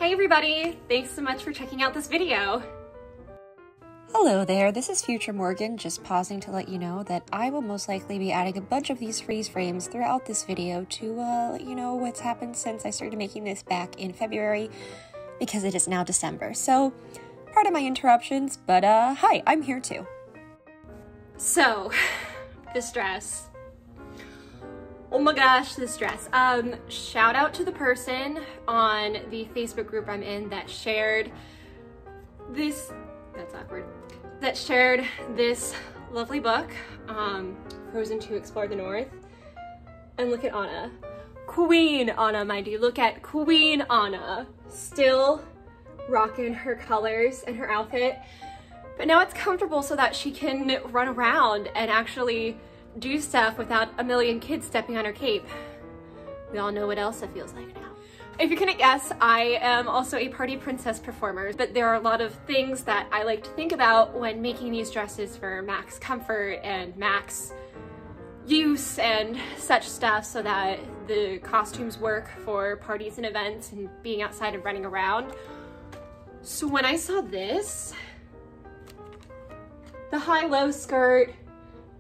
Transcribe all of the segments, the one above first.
Hey everybody! Thanks so much for checking out this video. Hello there, this is Future Morgan, just pausing to let you know that I will most likely be adding a bunch of these freeze frames throughout this video to let you know what's happened since I started making this back in February, because it is now December. So, pardon my interruptions, but hi, I'm here too. So, this dress. Oh my gosh, this dress. Shout out to the person on the Facebook group I'm in that shared this, that's awkward, that shared this lovely book, Frozen to Explore the North. And look at Anna. Queen Anna, mind you. Look at Queen Anna. Still rocking her colors and her outfit. But now it's comfortable so that she can run around and actually do stuff without a million kids stepping on her cape. We all know what Elsa feels like now. If you couldn't guess, I am also a party princess performer, but there are a lot of things that I like to think about when making these dresses for max comfort and max use and such stuff so that the costumes work for parties and events and being outside and running around. So when I saw this, the high-low skirt,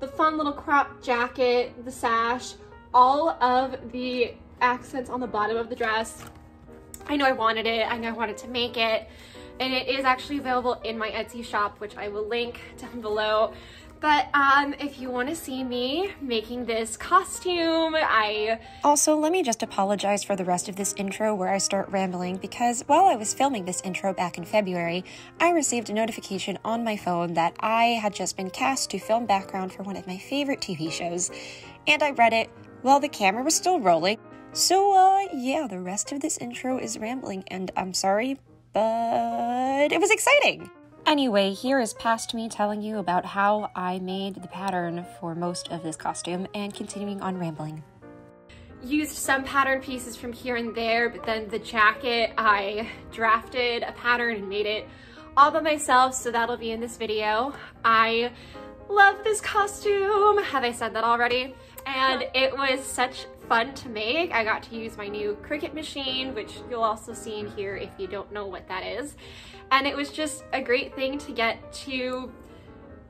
the fun little crop jacket, the sash, all of the accents on the bottom of the dress. I know I wanted it, I know I wanted to make it, and it is actually available in my Etsy shop, which I will link down below. But if you want to see me making this costume, Also, let me just apologize for the rest of this intro where I start rambling, because while I was filming this intro back in February, I received a notification on my phone that I had just been cast to film background for one of my favorite TV shows, and I read it while the camera was still rolling. So, yeah, the rest of this intro is rambling, and I'm sorry, but it was exciting! Anyway, here is past me telling you about how I made the pattern for most of this costume and continuing on rambling. Used some pattern pieces from here and there, but then the jacket, I drafted a pattern and made it all by myself, so that'll be in this video. I love this costume. Have I said that already? And it was such fun to make. I got to use my new Cricut machine, which you'll also see in here if you don't know what that is. And it was just a great thing to get to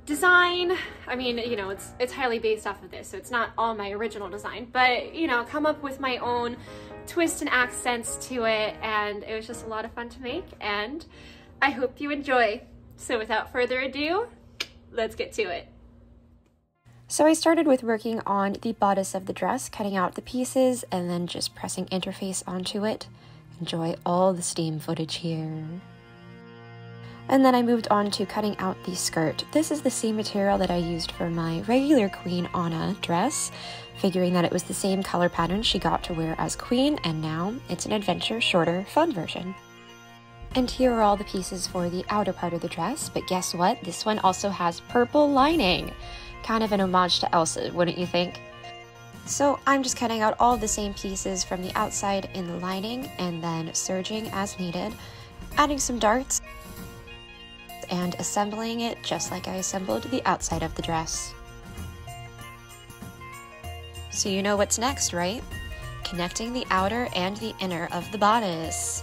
design. I mean, you know, it's highly based off of this, so it's not all my original design, but, you know, come up with my own twist and accents to it, and it was just a lot of fun to make, and I hope you enjoy. So without further ado, let's get to it. So I started with working on the bodice of the dress, cutting out the pieces, and then just pressing interface onto it. Enjoy all the steam footage here. And then I moved on to cutting out the skirt. This is the same material that I used for my regular Queen Anna dress, figuring that it was the same color pattern she got to wear as Queen, and now it's an adventure, shorter, fun version. And here are all the pieces for the outer part of the dress, but guess what? This one also has purple lining. Kind of an homage to Elsa, wouldn't you think? So I'm just cutting out all the same pieces from the outside in the lining and then serging as needed, adding some darts, and assembling it just like I assembled the outside of the dress. So you know what's next, right? Connecting the outer and the inner of the bodice.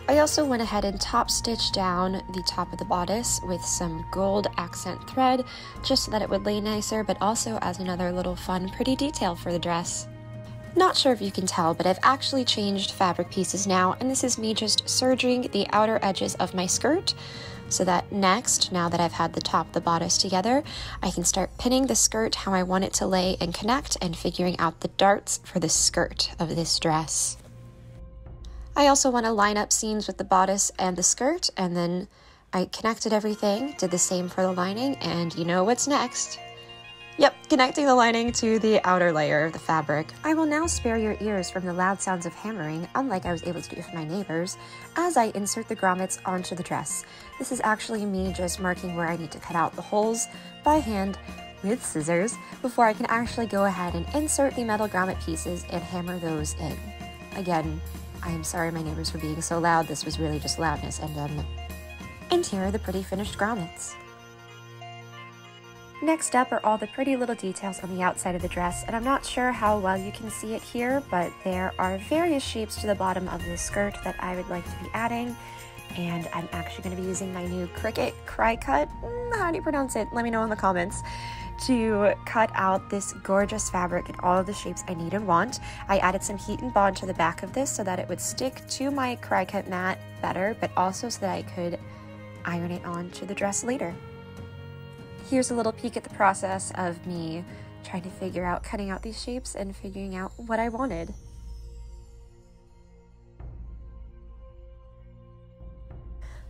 I also went ahead and top stitched down the top of the bodice with some gold accent thread, just so that it would lay nicer, but also as another little fun, pretty detail for the dress. Not sure if you can tell, but I've actually changed fabric pieces now, and this is me just serging the outer edges of my skirt, so that next, now that I've had the top of the bodice together, I can start pinning the skirt how I want it to lay and connect, and figuring out the darts for the skirt of this dress. I also want to line up seams with the bodice and the skirt, and then I connected everything, did the same for the lining, and you know what's next. Yep, connecting the lining to the outer layer of the fabric. I will now spare your ears from the loud sounds of hammering, unlike I was able to do for my neighbors, as I insert the grommets onto the dress. This is actually me just marking where I need to cut out the holes by hand with scissors before I can actually go ahead and insert the metal grommet pieces and hammer those in. Again, I am sorry my neighbors were being so loud. This was really just loudness, and here are the pretty finished grommets. Next up are all the pretty little details on the outside of the dress, and I'm not sure how well you can see it here, but there are various shapes to the bottom of the skirt that I would like to be adding, and I'm actually going to be using my new Cricut Cry Cut, how do you pronounce it? Let me know in the comments, to cut out this gorgeous fabric in all of the shapes I need and want. I added some heat and bond to the back of this so that it would stick to my Cry Cut mat better, but also so that I could iron it on to the dress later. Here's a little peek at the process of me trying to figure out cutting out these shapes and figuring out what I wanted.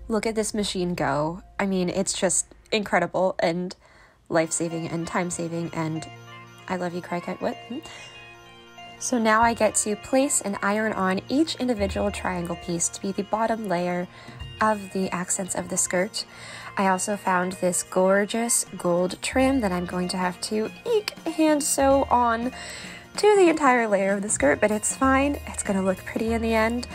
Look at this machine go. I mean, it's just incredible and life-saving and time-saving, and I love you, Cricut. What? So now I get to place and iron on each individual triangle piece to be the bottom layer of the accents of the skirt. I also found this gorgeous gold trim that I'm going to have to hand sew on to the entire layer of the skirt, but it's fine. It's gonna look pretty in the end.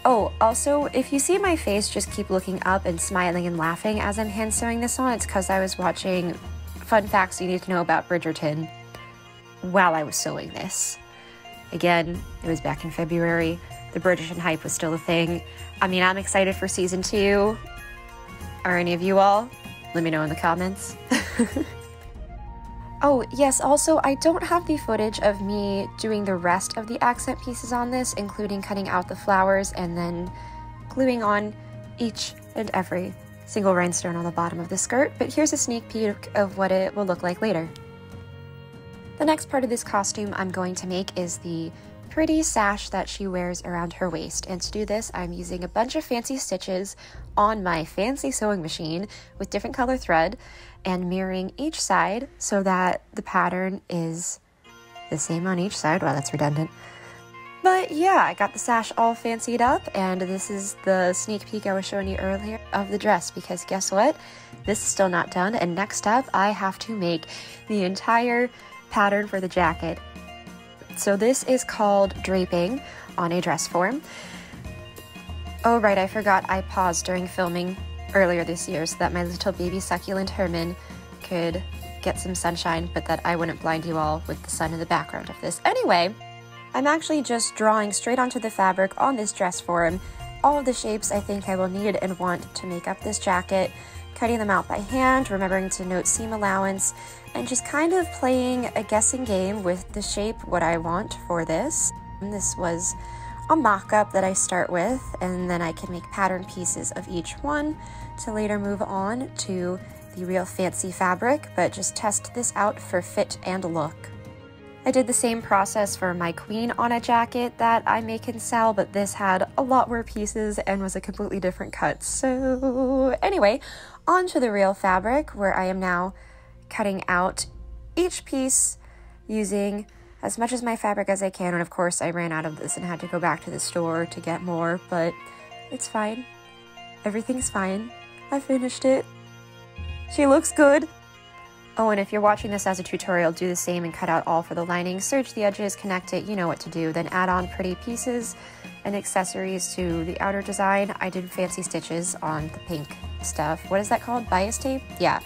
Oh, also, if you see my face just keep looking up and smiling and laughing as I'm hand sewing this on, it's because I was watching Fun Facts You Need to Know About Bridgerton while I was sewing this. Again, it was back in February. The Bridgerton hype was still a thing. I mean, I'm excited for season 2. Are any of you all? Let me know in the comments. Oh, yes, also, I don't have the footage of me doing the rest of the accent pieces on this, including cutting out the flowers and then gluing on each and every single rhinestone on the bottom of the skirt, but here's a sneak peek of what it will look like later. The next part of this costume I'm going to make is the pretty sash that she wears around her waist, and to do this I'm using a bunch of fancy stitches on my fancy sewing machine with different color thread and mirroring each side so that the pattern is the same on each side. Wow, that's redundant. But yeah, I got the sash all fancied up, and this is the sneak peek I was showing you earlier of the dress, because guess what? This is still not done, and next up I have to make the entire pattern for the jacket. So this is called Draping on a dress form. Oh right, I forgot I paused during filming earlier this year so that my little baby succulent Herman could get some sunshine, but that I wouldn't blind you all with the sun in the background of this. Anyway, I'm actually just drawing straight onto the fabric on this dress form all of the shapes I think I will need and want to make up this jacket, cutting them out by hand, remembering to note seam allowance, and just kind of playing a guessing game with the shape what I want for this. And this was a mock-up that I start with, and then I can make pattern pieces of each one to later move on to the real fancy fabric, but just test this out for fit and look. I did the same process for my Queen on a jacket that I make and sell, but this had a lot more pieces and was a completely different cut. So anyway, on to the real fabric, where I am now cutting out each piece using as much of my fabric as I can, and of course I ran out of this and had to go back to the store to get more, but it's fine. Everything's fine. I finished it. She looks good. Oh, and if you're watching this as a tutorial, do the same and cut out all for the lining, serge the edges, connect it, you know what to do, then add on pretty pieces and accessories to the outer design. I did fancy stitches on the pink stuff. What is that called? Bias tape? Yeah.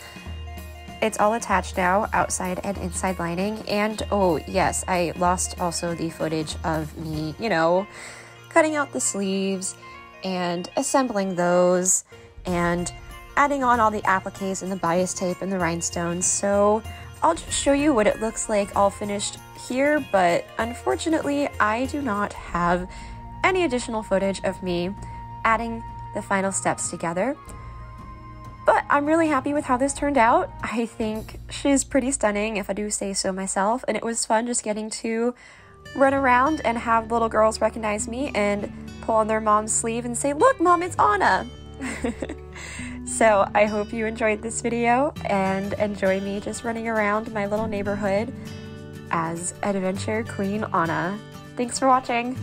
It's all attached now, outside and inside lining, and oh yes, I lost also the footage of me, you know, cutting out the sleeves and assembling those and adding on all the appliques and the bias tape and the rhinestones. So I'll just show you what it looks like all finished here, but unfortunately I do not have any additional footage of me adding the final steps together. But I'm really happy with how this turned out. I think she's pretty stunning, if I do say so myself, and it was fun just getting to run around and have little girls recognize me and pull on their mom's sleeve and say, "Look, Mom, it's Anna!" So I hope you enjoyed this video and enjoy me just running around my little neighborhood as Adventure Queen Anna. Thanks for watching!